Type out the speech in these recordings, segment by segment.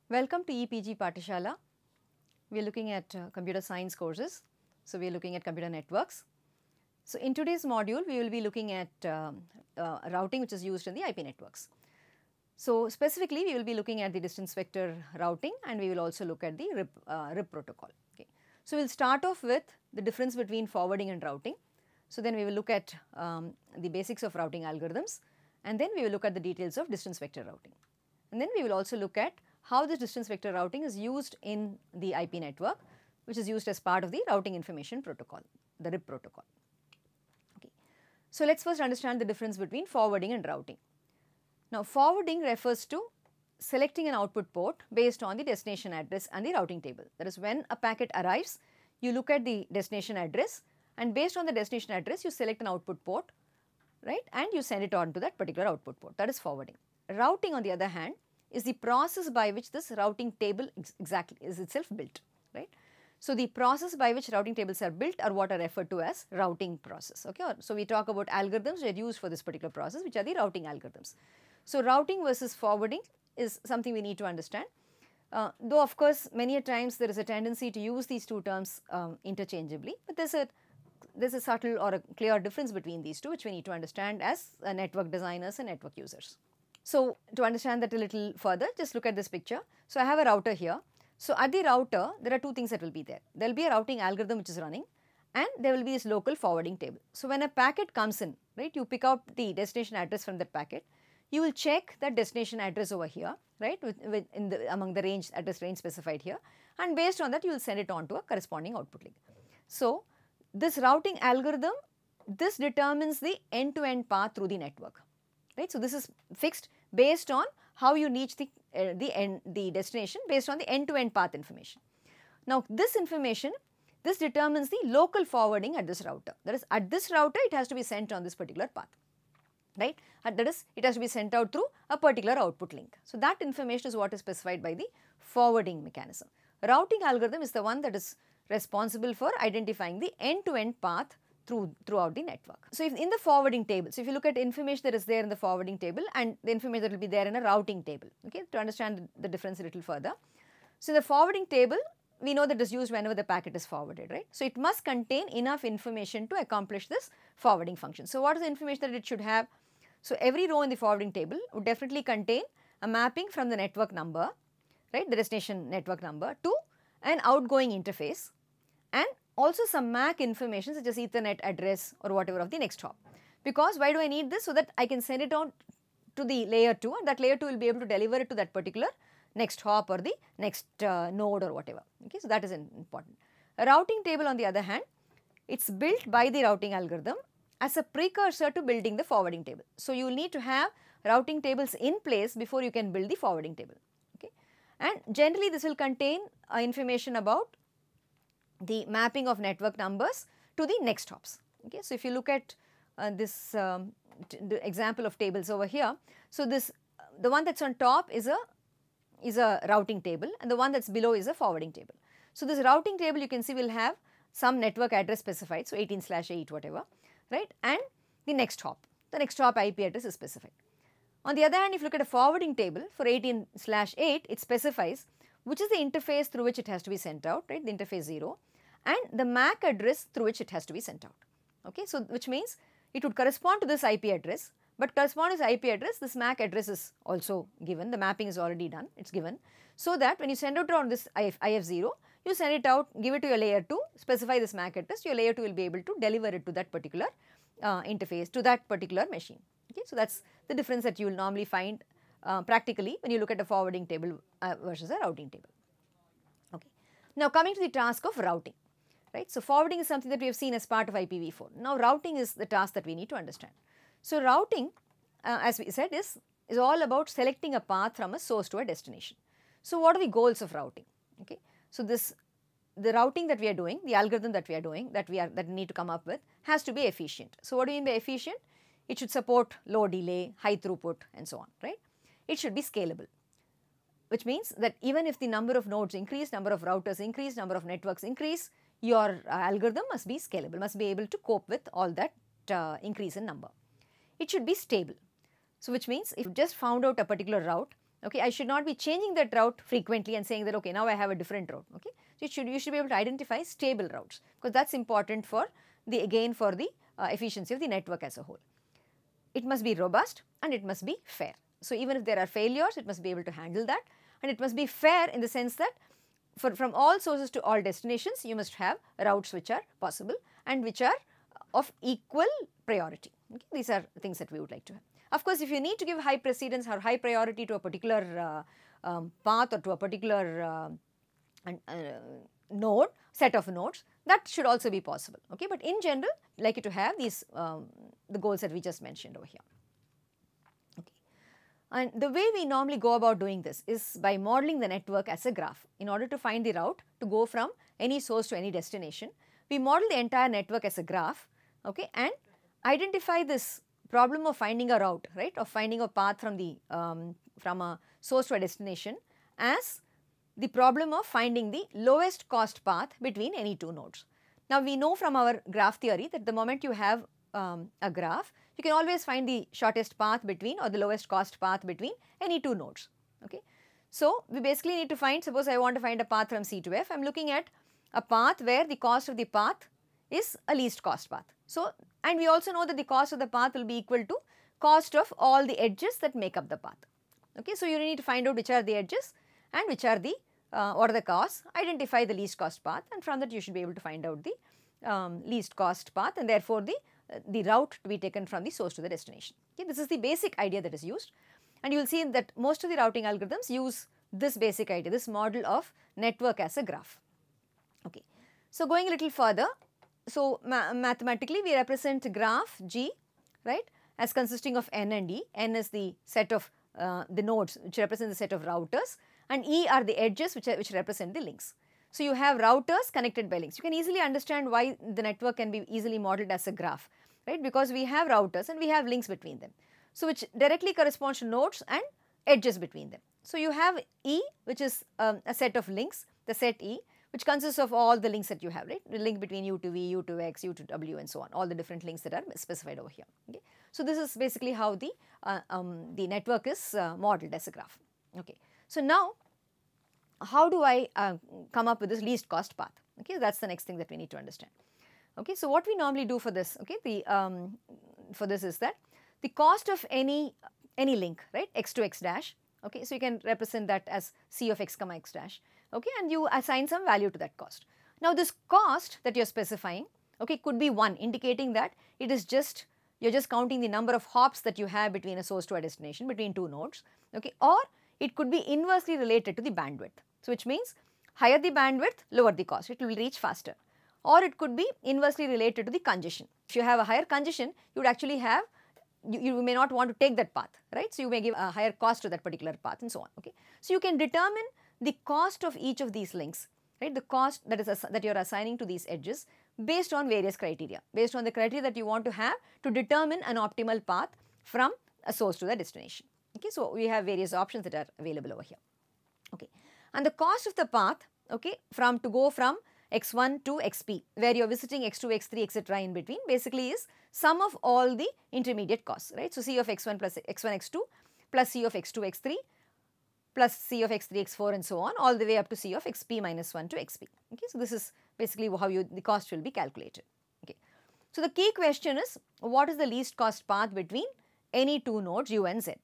Welcome to EPG Patishala. We are looking at computer science courses. So, we are looking at computer networks. So, in today's module, we will be looking at routing which is used in the IP networks. So, specifically we will be looking at the distance vector routing and we will also look at the RIP protocol. Okay. So, we will start off with the difference between forwarding and routing. So, then we will look at the basics of routing algorithms and then we will look at the details of distance vector routing. And then we will also look at how this distance vector routing is used in the IP network, which is used as part of the routing information protocol, the RIP protocol. Okay. So, let us first understand the difference between forwarding and routing. Now, forwarding refers to selecting an output port based on the destination address and the routing table. That is, when a packet arrives, you look at the destination address and based on the destination address, you select an output port, right, and you send it on to that particular output port. That is forwarding. Routing, on the other hand, is the process by which this routing table exactly is itself built, right. So, the process by which routing tables are built are what are referred to as routing process. Okay. So, we talk about algorithms that are used for this particular process, which are the routing algorithms. So, routing versus forwarding is something we need to understand, though of course, many a times there is a tendency to use these two terms interchangeably, but there is a subtle or a clear difference between these two which we need to understand as network designers and network users. So, to understand that a little further, just look at this picture. So, I have a router here. So, at the router, there are two things that will be there. There will be a routing algorithm which is running and there will be this local forwarding table. So, when a packet comes in, right, you pick out the destination address from that packet, you will check that destination address over here, right, among the range address range specified here, and based on that you will send it on to a corresponding output link. So, this routing algorithm, this determines the end-to-end path through the network, right. So, this is fixed based on how you reach the destination based on the end-to-end path information. Now, this information, this determines the local forwarding at this router. That is, at this router it has to be sent on this particular path, right. That is, it has to be sent out through a particular output link. So, that information is what is specified by the forwarding mechanism. Routing algorithm is the one that is responsible for identifying the end-to-end path throughout the network. So, if in the forwarding table, so if you look at information that is there in the forwarding table and the information that will be there in a routing table, okay, to understand the difference a little further. So, the forwarding table, we know that is used whenever the packet is forwarded, right. So, it must contain enough information to accomplish this forwarding function. So, what is the information that it should have? So, every row in the forwarding table would definitely contain a mapping from the network number, right, the destination network number, to an outgoing interface and also some MAC information such as Ethernet address or whatever of the next hop. Because why do I need this? So that I can send it on to the layer 2 and that layer 2 will be able to deliver it to that particular next hop or the next node or whatever. Okay, so that is important. A routing table, on the other hand, it is built by the routing algorithm as a precursor to building the forwarding table. So, you will need to have routing tables in place before you can build the forwarding table. Okay. And generally this will contain information about the mapping of network numbers to the next hops. Okay. So, if you look at this the example of tables over here. So, this the one that is on top is a routing table and the one that is below is a forwarding table. So, this routing table you can see will have some network address specified, so 18/8 whatever, right, and the next hop IP address is specified. On the other hand, if you look at a forwarding table for 18/8, it specifies which is the interface through which it has to be sent out, right, the interface 0, and the MAC address through which it has to be sent out. Okay. So, which means it would correspond to this IP address, but corresponding to this IP address, this MAC address is also given, the mapping is already done, it is given. So, that when you send out on this IF0, you send it out, give it to your layer 2, specify this MAC address, your layer 2 will be able to deliver it to that particular interface, to that particular machine. Okay. So, that is the difference that you will normally find practically when you look at a forwarding table versus a routing table. Okay. Now, coming to the task of routing, right. So, forwarding is something that we have seen as part of IPv4. Now, routing is the task that we need to understand. So, routing as we said is all about selecting a path from a source to a destination. So, what are the goals of routing? Okay. So, the routing that we are doing, the algorithm that we are doing, that we need to come up with has to be efficient. So, what do you mean by efficient? It should support low delay, high throughput and so on, right. It should be scalable, which means that even if the number of nodes increase, number of routers increase, number of networks increase, your algorithm must be scalable, must be able to cope with all that increase in number. It should be stable. So, which means if you just found out a particular route Okay, I should not be changing that route frequently and saying that, okay, now I have a different route. Okay, so you should be able to identify stable routes, because that's important for the efficiency of the network as a whole. It must be robust and it must be fair. So even if there are failures, it must be able to handle that, and it must be fair in the sense that from all sources to all destinations, you must have routes which are possible and which are of equal priority. Okay? These are things that we would like to have. Of course, if you need to give high precedence or high priority to a particular path or to a particular node, set of nodes, that should also be possible. Okay? But in general, like you to have these the goals that we just mentioned over here. Okay. And the way we normally go about doing this is by modeling the network as a graph. In order to find the route to go from any source to any destination, we model the entire network as a graph, okay, and identify this problem of finding a route, right, of finding a path from the from a source to a destination as the problem of finding the lowest cost path between any two nodes. Now, we know from our graph theory that the moment you have a graph, you can always find the shortest path between or the lowest cost path between any two nodes. Okay. So, we basically need to find, suppose I want to find a path from C to F, I am looking at a path where the cost of the path is a least cost path. So, and we also know that the cost of the path will be equal to cost of all the edges that make up the path. Okay. So, you need to find out which are the edges and which are the what are the costs, identify the least cost path, and from that you should be able to find out the least cost path, and therefore the route to be taken from the source to the destination. Okay. This is the basic idea that is used, and you will see that most of the routing algorithms use this basic idea, this model of network as a graph. Okay. So, going a little further, so mathematically we represent graph G, right, as consisting of N and E. N is the set of the nodes which represent the set of routers, and E are the edges which represent the links. So, you have routers connected by links. You can easily understand why the network can be easily modeled as a graph, right, because we have routers and we have links between them. So, which directly corresponds to nodes and edges between them. So, you have E, which is a set of links, the set E, which consists of all the links that you have, right, the link between U to V, U to X, U to W and so on, all the different links that are specified over here. Okay. So, this is basically how the network is modeled as a graph. Okay. So, now how do I come up with this least cost path? Okay, that is the next thing that we need to understand. Okay. So, what we normally do for this, okay, for this is that the cost of any link, right, x to x dash, okay, so you can represent that as C of x comma x dash, okay, and you assign some value to that cost. Now, this cost that you are specifying, okay, could be 1, indicating that it is just, you are just counting the number of hops that you have between a source to a destination, between two nodes, okay, or it could be inversely related to the bandwidth. So, which means higher the bandwidth, lower the cost, it will reach faster, or it could be inversely related to the congestion. If you have a higher congestion, you would actually have, you may not want to take that path, right. So, you may give a higher cost to that particular path and so on. Okay. So, you can determine the cost of each of these links, right, the cost that is that you are assigning to these edges based on various criteria, based on the criteria that you want to have to determine an optimal path from a source to the destination. Okay. So, we have various options that are available over here. Okay. And the cost of the path, okay, to go from x1 to xp, where you are visiting x2, x3, etc. in between, basically is sum of all the intermediate costs, right. So, C of x1 plus x1, x2 plus C of x2, x3 plus C of x3, x4 and so on, all the way up to C of xp minus 1 to xp. Okay. So, this is basically how the cost will be calculated. Okay. So, the key question is, what is the least cost path between any two nodes u and z?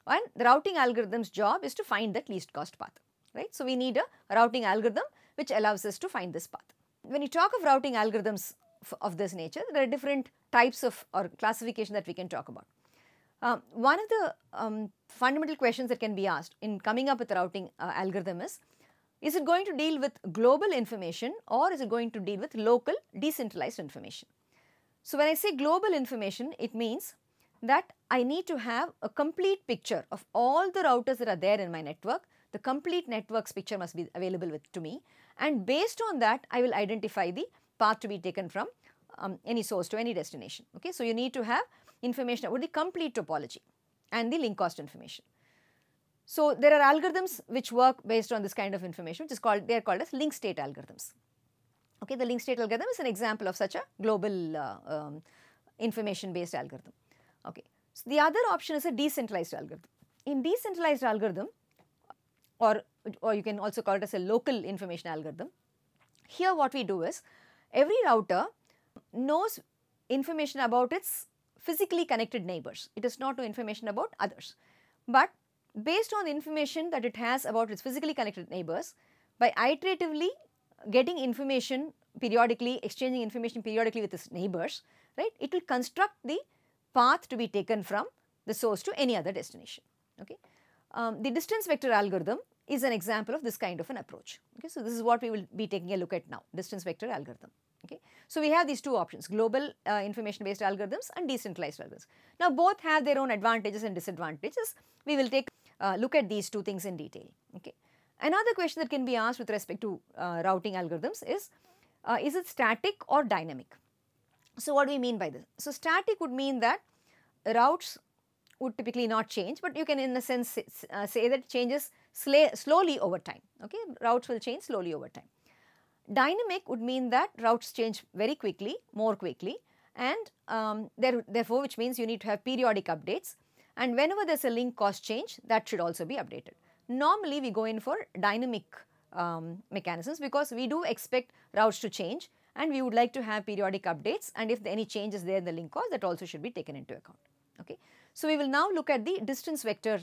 And the routing algorithm's job is to find that least cost path, right. So, we need a routing algorithm which allows us to find this path. When you talk of routing algorithms of this nature, there are different types of or classification that we can talk about. One of the fundamental questions that can be asked in coming up with a routing algorithm is it going to deal with global information or is it going to deal with local decentralized information? So, when I say global information, it means that I need to have a complete picture of all the routers that are there in my network. The complete network's picture must be available to me, and based on that I will identify the path to be taken from any source to any destination. Okay. So, you need to have information about the complete topology and the link cost information. So, there are algorithms which work based on this kind of information, which is called, they are called as link state algorithms. Okay. The link state algorithm is an example of such a global information based algorithm. Okay. So, the other option is a decentralized algorithm. In decentralized algorithm, or you can also call it as a local information algorithm. Here what we do is, every router knows information about its physically connected neighbors. It does not know information about others. But based on the information that it has about its physically connected neighbors, by iteratively getting information periodically, exchanging information periodically with its neighbors, right, it will construct the path to be taken from the source to any other destination. Okay. The distance vector algorithm is an example of this kind of an approach. Okay. So, this is what we will be taking a look at now, distance vector algorithm. Okay. So, we have these two options, global information based algorithms and decentralized algorithms. Now, both have their own advantages and disadvantages. We will take a look at these two things in detail. Okay. Another question that can be asked with respect to routing algorithms is it static or dynamic? So, what do we mean by this? So, static would mean that routes would typically not change, but you can in a sense say that it changes slowly over time. Okay. Routes will change slowly over time. Dynamic would mean that routes change very quickly, more quickly, and therefore which means you need to have periodic updates, and whenever there is a link cost change, that should also be updated. Normally we go in for dynamic mechanisms because we do expect routes to change and we would like to have periodic updates, and if any change is there in the link cost, that also should be taken into account. Okay. So, we will now look at the distance vector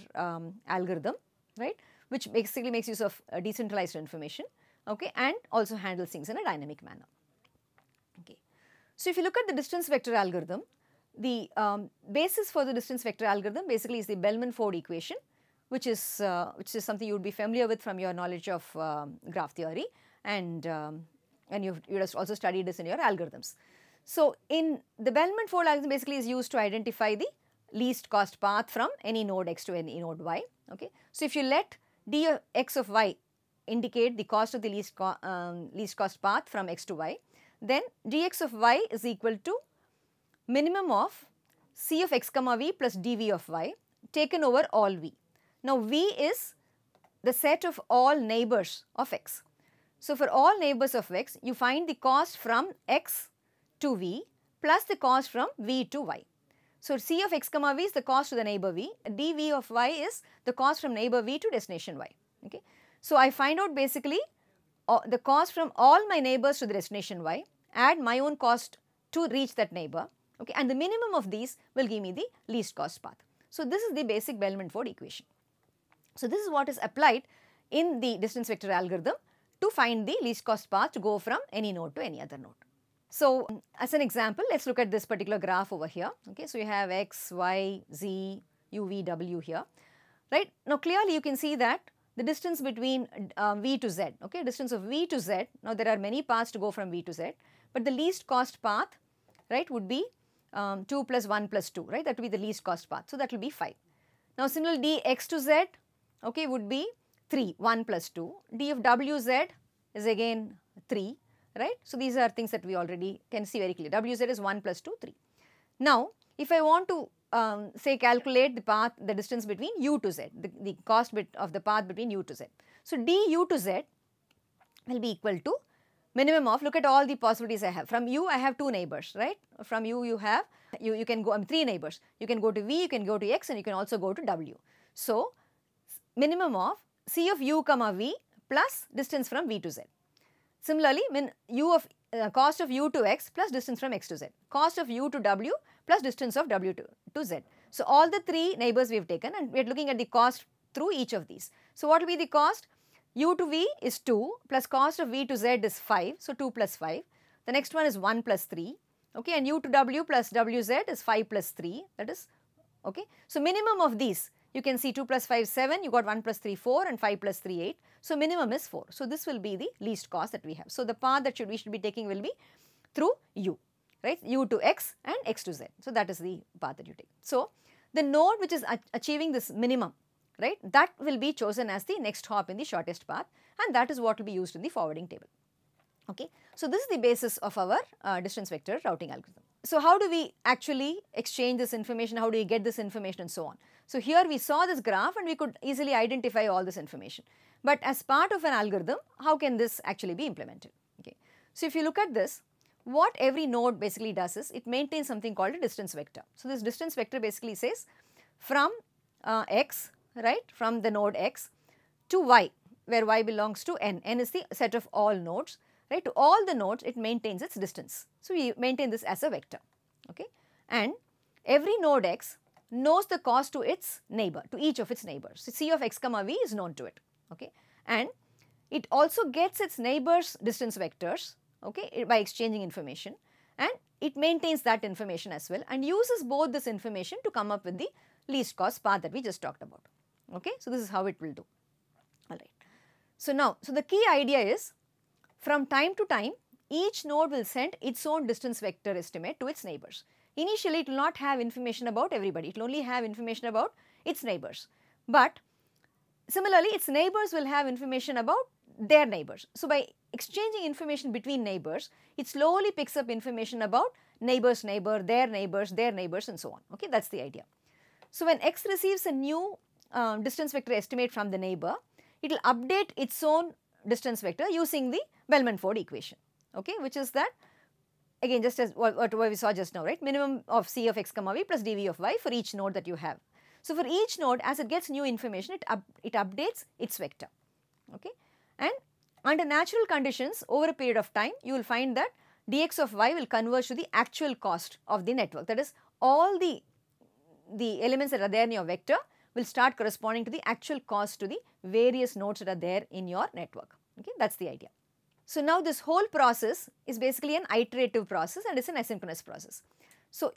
algorithm, right, which basically makes use of decentralized information, okay, and also handles things in a dynamic manner. Okay. So, if you look at the distance vector algorithm, the basis for the distance vector algorithm basically is the Bellman-Ford equation, which is something you would be familiar with from your knowledge of graph theory, and you have also studied this in your algorithms. So, in the Bellman-Ford algorithm basically is used to identify the least cost path from any node x to any node y. Okay. So, if you let d of x of y indicate the cost of the least cost path from x to y, then dx of y is equal to minimum of c of x comma v plus dv of y taken over all v. Now, v is the set of all neighbors of x. So, for all neighbors of x, you find the cost from x to v plus the cost from v to y. So, c of x comma v is the cost to the neighbor v, dv of y is the cost from neighbor v to destination y. Okay. So, I find out basically the cost from all my neighbors to the destination y, add my own cost to reach that neighbor, okay, and the minimum of these will give me the least cost path. So, this is the basic Bellman-Ford equation. So, this is what is applied in the distance vector algorithm to find the least cost path to go from any node to any other node. So, as an example, let us look at this particular graph over here. Okay. So, you have x, y, z, u, v, w here, right. Now, clearly you can see that the distance between v to z, okay, distance of v to z, now there are many paths to go from v to z, but the least cost path, right, would be 2 plus 1 plus 2, right, that would be the least cost path. So, that will be 5. Now, similarly, dx to z, okay, would be 3, 1 plus 2, d of wz is again 3, right. So, these are things that we already can see very clearly, wz is 1 plus 2, 3. Now, if I want to say calculate the path, the distance between u to z, the cost bit of the path between u to z. So, du to z will be equal to minimum of, look at all the possibilities I have. From u I have 2 neighbors, right. From u you have, you can go 3 neighbors, you can go to v, you can go to x, and you can also go to w. So, minimum of c of u comma v plus distance from v to z. Similarly, u of cost of u to x plus distance from x to z, cost of u to w plus distance of w to z. So, all the 3 neighbors we have taken, and we are looking at the cost through each of these. So, what will be the cost? U to v is 2 plus cost of v to z is 5. So, 2 plus 5. The next one is 1 plus 3, okay, and u to w plus wz is 5 plus 3, that is, okay. So, minimum of these, you can see 2 plus 5 7, you got 1 plus 3 4 and 5 plus 3 8. So, minimum is 4. So, this will be the least cost that we have. So, the path that we should be taking will be through u, right, u to x and x to z. So, that is the path that you take. So, the node which is achieving this minimum, right, that will be chosen as the next hop in the shortest path, and that is what will be used in the forwarding table. Okay. So, this is the basis of our distance vector routing algorithm. So, how do we actually exchange this information, how do we get this information and so on. So, here we saw this graph and we could easily identify all this information, but as part of an algorithm, how can this actually be implemented? Okay. So, if you look at this, what every node basically does is it maintains something called a distance vector. So, this distance vector basically says from x, right, from the node x to y, where y belongs to n. N is the set of all nodes, right? To all the nodes, it maintains its distance. So, we maintain this as a vector, okay? And every node x knows the cost to its neighbor, to each of its neighbors. So, C of x comma v is known to it, okay? And it also gets its neighbors' distance vectors, okay, by exchanging information, and it maintains that information as well and uses both this information to come up with the least cost path that we just talked about, okay? So, this is how it will do, alright. So, now, so the key idea is, from time to time, each node will send its own distance vector estimate to its neighbors. Initially, it will not have information about everybody, it will only have information about its neighbors. But similarly, its neighbors will have information about their neighbors. So, by exchanging information between neighbors, it slowly picks up information about neighbor's neighbor, their neighbors and so on, okay, that is the idea. So, when x receives a new distance vector estimate from the neighbor, it will update its own distance vector using the Bellman-Ford equation, okay, which is that again just as what we saw just now, right, minimum of C of x comma v plus dv of y for each node that you have. So, for each node, as it gets new information, it updates its vector, okay. And under natural conditions, over a period of time, you will find that dx of y will converge to the actual cost of the network. That is, all the elements that are there in your vector will start corresponding to the actual cost to the various nodes that are there in your network, okay, that is the idea. So, now this whole process is basically an iterative process and it is an asynchronous process. So,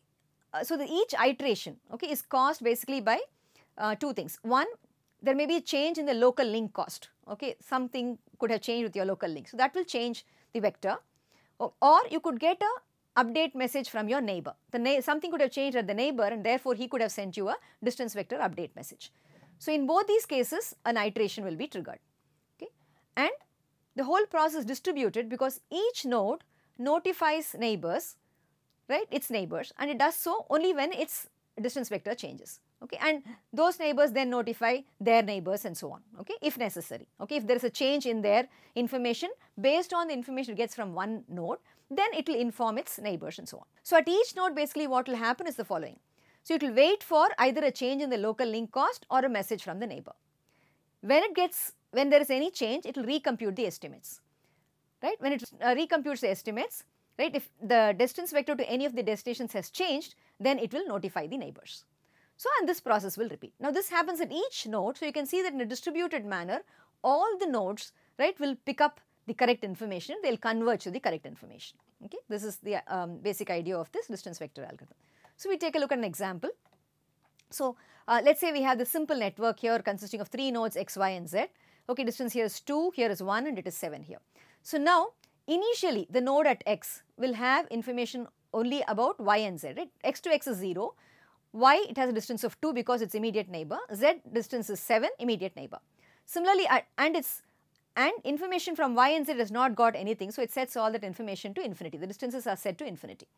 each iteration, okay, is caused basically by two things. One, there may be a change in the local link cost, okay, something could have changed with your local link. So, that will change the vector, or you could get a update message from your neighbor. Something could have changed at the neighbor and therefore, he could have sent you a distance vector update message. So, in both these cases, an iteration will be triggered, okay, and the whole process is distributed because each node notifies neighbors, right, its neighbors, and it does so only when its distance vector changes, okay, and those neighbors then notify their neighbors and so on, okay, if necessary, okay. If there is a change in their information based on the information it gets from one node, then it will inform its neighbors and so on. So, at each node basically what will happen is the following. So, it will wait for either a change in the local link cost or a message from the neighbor. When there is any change, it will recompute the estimates, right. When it recomputes the estimates, right, if the distance vector to any of the destinations has changed, then it will notify the neighbors. So, and this process will repeat. Now, this happens at each node. So, you can see that in a distributed manner, all the nodes, right, will pick up the correct information, they will converge to the correct information, okay. This is the basic idea of this distance vector algorithm. So, we take a look at an example. So, let us say we have the simple network here consisting of 3 nodes x, y and z. Okay, distance here is 2, here is 1 and it is 7 here. So, now initially the node at x will have information only about y and z, right. X to x is 0, y it has a distance of 2 because it is immediate neighbor, z distance is 7, immediate neighbor. Similarly, and information from y and z has not got anything, so it sets all that information to infinity, the distances are set to infinity.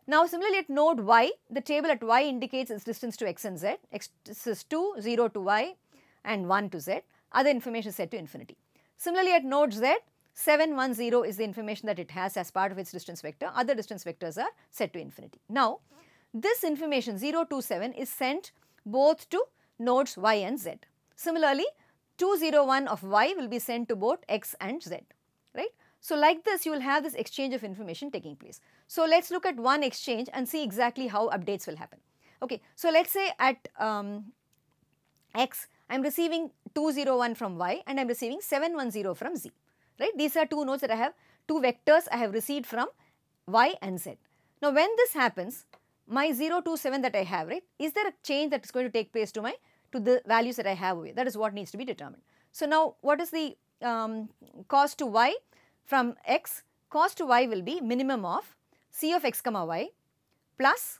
Now, similarly at node y, the table at y indicates its distance to x and z, x is 2, 0 to y and 1 to z, other information is set to infinity. Similarly at node z, 7, 1, 0 is the information that it has as part of its distance vector, other distance vectors are set to infinity. Now, this information 0, 2, 7 is sent both to nodes y and z. Similarly, 2, 0, 1 of y will be sent to both x and z, right. So, like this you will have this exchange of information taking place. So, let us look at one exchange and see exactly how updates will happen. Okay. So, let us say at x I am receiving 201 from y and I am receiving 710 from z, right. These are two nodes that I have, two vectors I have received from y and z. Now, when this happens, my 027 that I have, right, is there a change that is going to take place to the values that I have over here? That is what needs to be determined. So, now what is the cost to y from x? Cost to y will be minimum of c of x comma y plus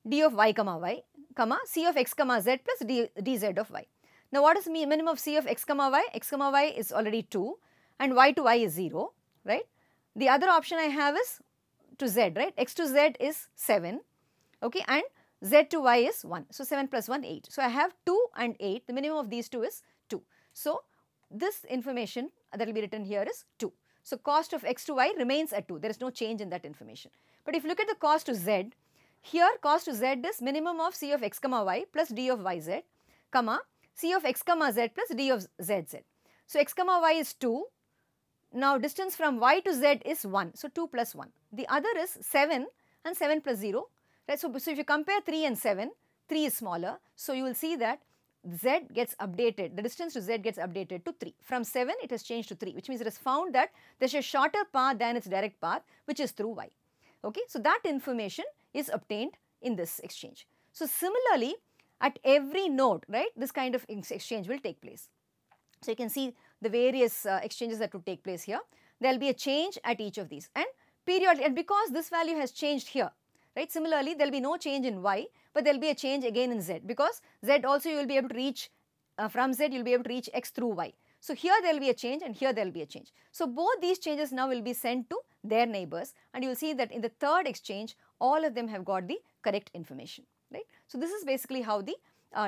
d of y comma y comma c of x comma z plus dz of y. Now, what is the minimum of c of x comma y? X comma y is already 2 and y to y is 0, right. The other option I have is to z, right. X to z is 7, okay, and z to y is 1. So, 7 plus 1, 8. So, I have 2 and 8, the minimum of these two is 2. So, this information that will be written here is 2. So, cost of x to y remains at 2, there is no change in that information. But if you look at the cost to z, here cost to z is minimum of c of x comma y plus d of yz, comma c of x comma z plus d of zz. So x comma y is 2. Now distance from y to z is 1. So 2 plus 1. The other is 7 and 7 plus 0. Right? So if you compare 3 and 7, 3 is smaller. So you will see that z gets updated, the distance to z gets updated to 3. From 7 it has changed to 3, which means it has found that there is a shorter path than its direct path, which is through y. Okay? So that information is obtained in this exchange. So similarly, at every node, right, this kind of exchange will take place. So you can see the various exchanges that would take place here. There will be a change at each of these, and periodically, and because this value has changed here, right, similarly there will be no change in y, but there will be a change again in z, because z also you will be able to reach, from z you will be able to reach x through y. So here there will be a change and here there will be a change. So both these changes now will be sent to their neighbors, and you will see that in the third exchange all of them have got the correct information, right. So this is basically how the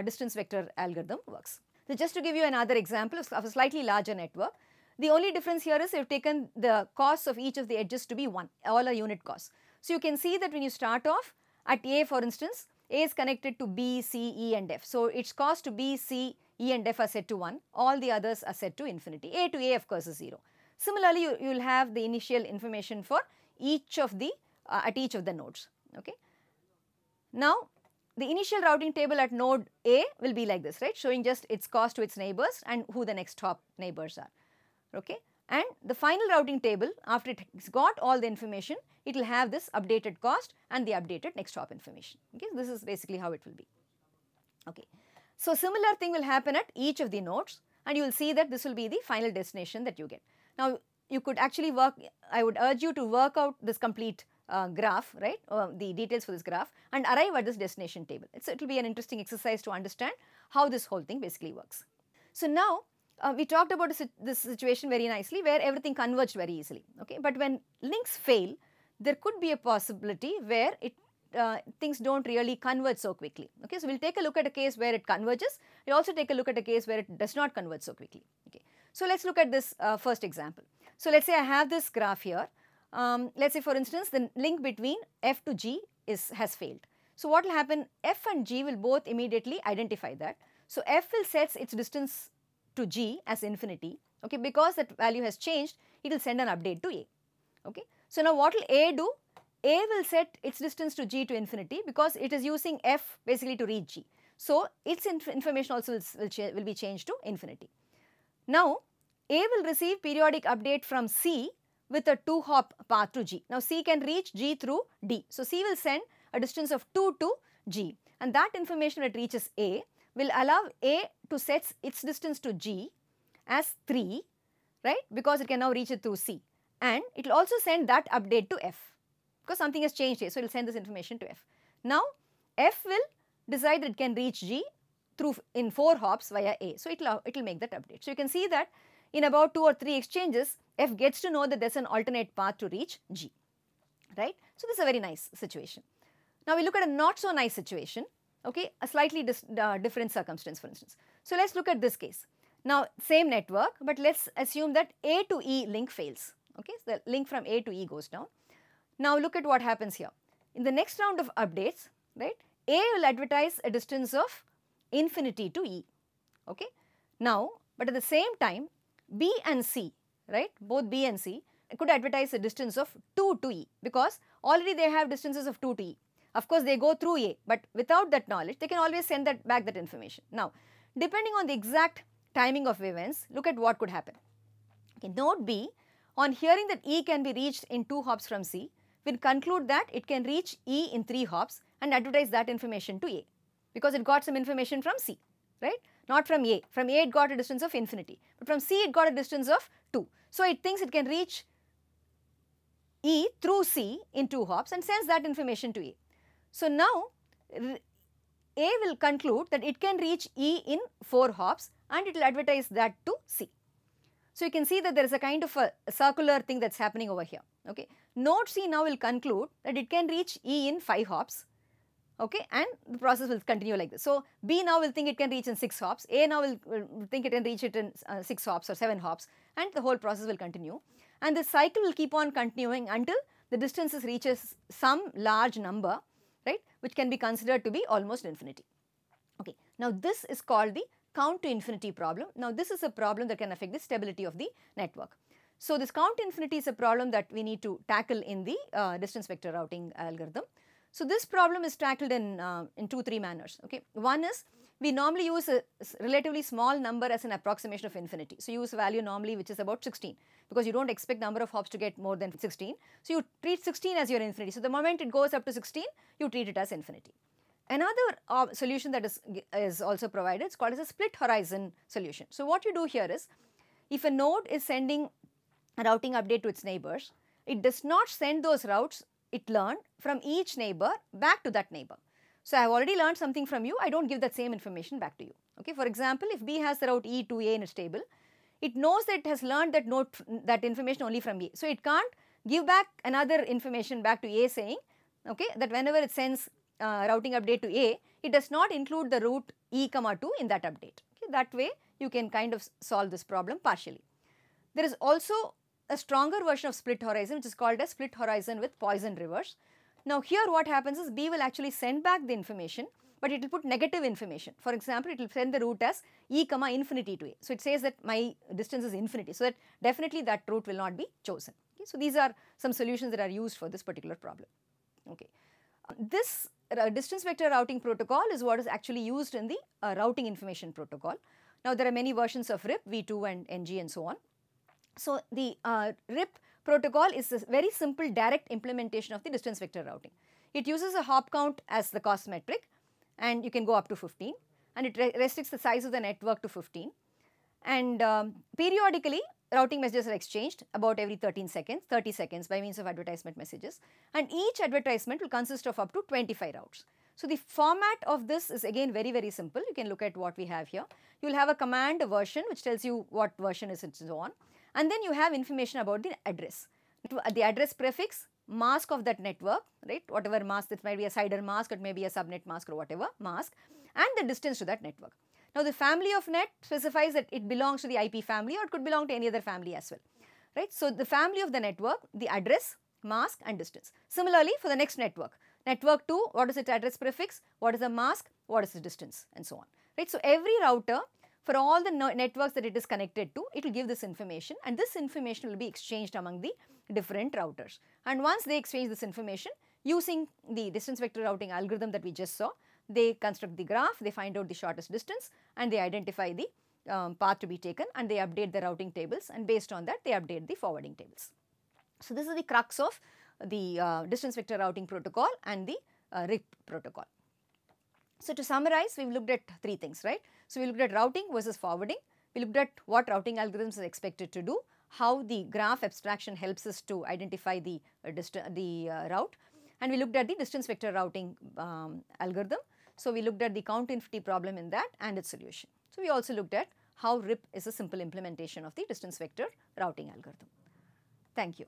distance vector algorithm works. So just to give you another example of a slightly larger network, the only difference here is we have taken the costs of each of the edges to be 1, all are unit costs. So you can see that when you start off at A, for instance, A is connected to B, C, E and F. So its cost to B, C, E and F are set to 1, all the others are set to infinity. A to A of course is 0. Similarly, you will have the initial information for each of the, at each of the nodes. Okay. Now, the initial routing table at node A will be like this, right, showing just its cost to its neighbors and who the next top neighbors are. Okay. And the final routing table, after it's got all the information, it will have this updated cost and the updated next hop information. Okay. This is basically how it will be. Okay. So similar thing will happen at each of the nodes, and you will see that this will be the final destination that you get. Now you could actually work, I would urge you to work out this complete graph, right, the details for this graph, and arrive at this destination table. It will be an interesting exercise to understand how this whole thing basically works. So now we talked about this situation very nicely where everything converged very easily. Okay, but when links fail, there could be a possibility where things don't really converge so quickly. Okay, so we'll take a look at a case where it converges. We'll also take a look at a case where it does not converge so quickly. Okay, so let's look at this first example. So let's say I have this graph here. Let's say for instance the link between F to G has failed. So what will happen, F and G will both immediately identify that. So F will set its distance to G as infinity, okay, because that value has changed, it will send an update to A. Okay. So now what will A do? A will set its distance to G to infinity because it is using F basically to reach G. So its information also will be changed to infinity. Now A will receive periodic update from C with a 2-hop path to G. Now C can reach G through D. So C will send a distance of 2 to G, and that information that reaches A will allow A to set its distance to G as 3, right, because it can now reach it through C, and it will also send that update to F because something has changed here. So it will send this information to F. Now F will decide that it can reach G through in 4 hops via A. So it will make that update. So you can see that in about 2 or 3 exchanges, F gets to know that there is an alternate path to reach G, right. So this is a very nice situation. Now we look at a not so nice situation, okay, a slightly different circumstance for instance. So let's look at this case. Now same network, but let's assume that A to E link fails, okay, so the link from A to E goes down. Now look at what happens here. In the next round of updates, right, A will advertise a distance of infinity to E, okay. Now, but at the same time, B and C, right, both B and C could advertise a distance of 2 to E because already they have distances of 2 to E. Of course, they go through A, but without that knowledge, they can always send back that information. Now, depending on the exact timing of events, look at what could happen. Okay, node B, on hearing that E can be reached in 2 hops from C, will conclude that it can reach E in 3 hops and advertise that information to A because it got some information from C, right? Not from A. From A it got a distance of infinity, but from C it got a distance of 2. So it thinks it can reach E through C in 2 hops and sends that information to A. So now A will conclude that it can reach E in 4 hops and it will advertise that to C. So you can see that there is a kind of a circular thing that is happening over here. Okay. Node C now will conclude that it can reach E in 5 hops, okay, and the process will continue like this. So B now will think it can reach in 6 hops, A now will think it can reach it in 6 hops or 7 hops, and the whole process will continue. And this cycle will keep on continuing until the distances reaches some large number, right, which can be considered to be almost infinity. Okay. Now this is called the count to infinity problem. Now this is a problem that can affect the stability of the network. So this count to infinity is a problem that we need to tackle in the distance vector routing algorithm. So this problem is tackled in 2-3 manners. Okay, one is we normally use a relatively small number as an approximation of infinity. So you use a value normally which is about 16, because you don't expect number of hops to get more than 16. So you treat 16 as your infinity. So the moment it goes up to 16, you treat it as infinity. Another solution that is also provided is called as a split horizon solution. So what you do here is, if a node is sending a routing update to its neighbors, it does not send those routes it learned from each neighbor back to that neighbor. So I have already learned something from you, I don't give that same information back to you. Okay, for example, if B has the route E to A in its table, it knows that it has learned that information only from A. So it can't give back another information back to A saying, okay, that whenever it sends routing update to A, it does not include the route E comma 2 in that update. Okay, that way you can kind of solve this problem partially. There is also a stronger version of split horizon which is called as split horizon with Poisson reverse. Now here what happens is B will actually send back the information, but it will put negative information. For example, it will send the route as E comma infinity to A. So it says that my distance is infinity, so that definitely that route will not be chosen. Okay, so these are some solutions that are used for this particular problem. Okay. This distance vector routing protocol is what is actually used in the routing information protocol. Now there are many versions of RIP, V2 and NG and so on. So the RIP protocol is a very simple direct implementation of the distance vector routing. It uses a hop count as the cost metric, and you can go up to 15, and it restricts the size of the network to 15, and periodically routing messages are exchanged about every 30 seconds by means of advertisement messages, and each advertisement will consist of up to 25 routes. So the format of this is again very simple. You can look at what we have here. You will have a command, a version which tells you what version is and so on. And then you have information about the address. The address prefix, mask of that network, right, whatever mask, it might be a CIDR mask, it may be a subnet mask or whatever mask, and the distance to that network. Now the family of net specifies that it belongs to the IP family, or it could belong to any other family as well, right. So the family of the network, the address, mask and distance. Similarly for the next network, network 2, what is its address prefix, what is the mask, what is the distance and so on, right. So every router, for all the networks that it is connected to, it will give this information, and this information will be exchanged among the different routers. And once they exchange this information, using the distance vector routing algorithm that we just saw, they construct the graph, they find out the shortest distance, and they identify the path to be taken, and they update the routing tables, and based on that they update the forwarding tables. So this is the crux of the distance vector routing protocol and the RIP protocol. So to summarize, we have looked at 3 things, right. So we looked at routing versus forwarding, we looked at what routing algorithms are expected to do, how the graph abstraction helps us to identify the route, and we looked at the distance vector routing algorithm. So we looked at the count infinity problem in that and its solution. So we also looked at how RIP is a simple implementation of the distance vector routing algorithm. Thank you.